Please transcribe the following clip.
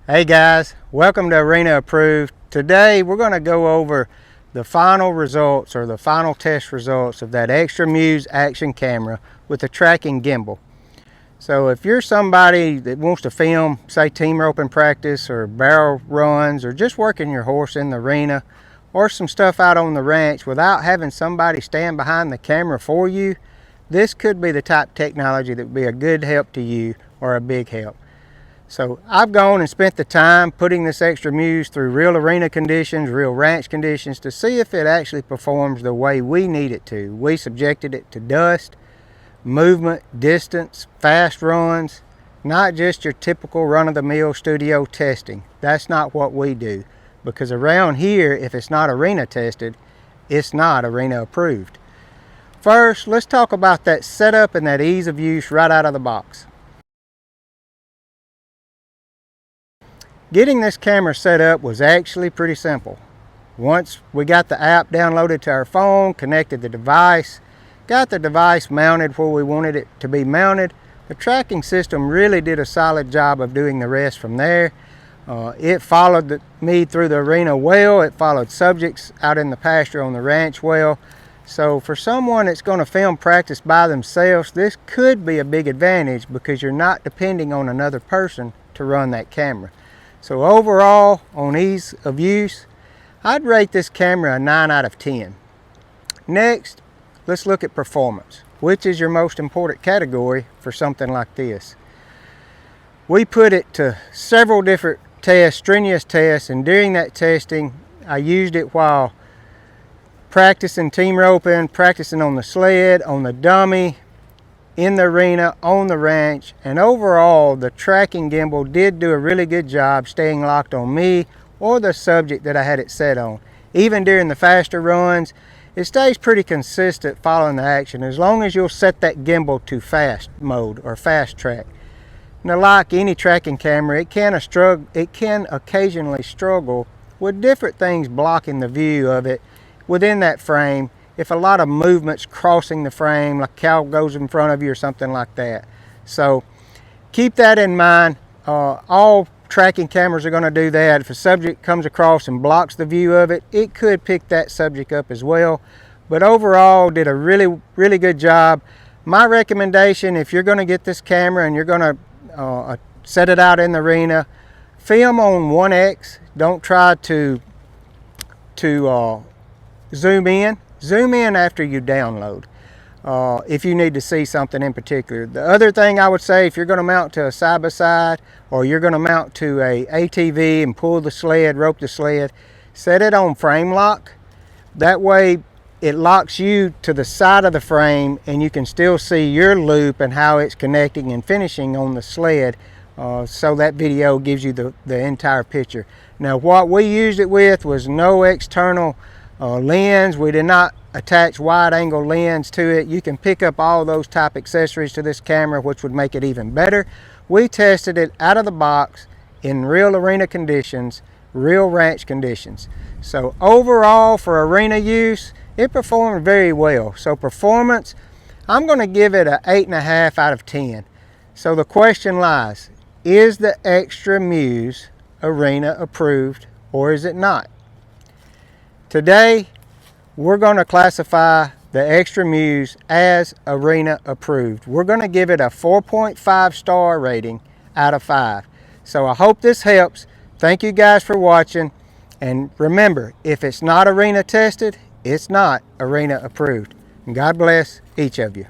Hey guys, welcome to ArenaApproved. Today we're going to go over the final results or the final test results of that Xtra Muse action camera with the tracking gimbal. So if you're somebody that wants to film, say team roping practice or barrel runs or just working your horse in the arena or some stuff out on the ranch without having somebody stand behind the camera for you, this could be the type of technology that would be a good help to you or a big help. So I've gone and spent the time putting this Xtra Muse through real arena conditions, real ranch conditions to see if it actually performs the way we need it to. We subjected it to dust, movement, distance, fast runs, not just your typical run-of-the-mill studio testing. That's not what we do, because around here, if it's not arena tested, it's not arena approved. First, let's talk about that setup and that ease of use right out of the box. Getting this camera set up was actually pretty simple. Once we got the app downloaded to our phone, connected the device, got the device mounted where we wanted it to be mounted, the tracking system really did a solid job of doing the rest from there. It followed me through the arena well. It followed subjects out in the pasture on the ranch well. So for someone that's going to film practice by themselves, this could be a big advantage because you're not depending on another person to run that camera. So overall, on ease of use, I'd rate this camera a 9 out of 10. Next, let's look at performance, which is your most important category for something like this. We put it to several different tests, strenuous tests, and during that testing, I used it while practicing team roping, practicing on the sled, on the dummy, in the arena, on the ranch, and overall the tracking gimbal did do a really good job staying locked on me or the subject that I had it set on. Even during the faster runs, it stays pretty consistent following the action as long as you'll set that gimbal to fast mode or fast track. Now, like any tracking camera, it can occasionally struggle with different things blocking the view of it within that frame. If a lot of movement's crossing the frame, like a cow goes in front of you or something like that. So keep that in mind. All tracking cameras are going to do that. If a subject comes across and blocks the view of it, it could pick that subject up as well. But overall, did a really good job. My recommendation, if you're going to get this camera and you're going to set it out in the arena, film on 1x. Don't try to zoom in. Zoom in after you download if you need to see something in particular. The other thing I would say, if you're going to mount to a side-by-side or you're going to mount to a ATV and pull the sled, rope the sled, set it on frame lock. That way it locks you to the side of the frame and you can still see your loop and how it's connecting and finishing on the sled. So that video gives you the entire picture. Now, what we used it with was no external lens. We did not attach wide angle lens to it. You can pick up all those type accessories to this camera, which would make it even better. We tested it out of the box in real arena conditions, real ranch conditions. So overall, for arena use, it performed very well. So performance, I'm going to give it an 8.5 out of 10. So the question lies, is the Xtra Muse arena approved or is it not? Today, we're going to classify the Xtra Muse as arena approved. We're going to give it a 4.5 star rating out of 5. So I hope this helps. Thank you guys for watching. And remember, if it's not arena tested, it's not arena approved. And God bless each of you.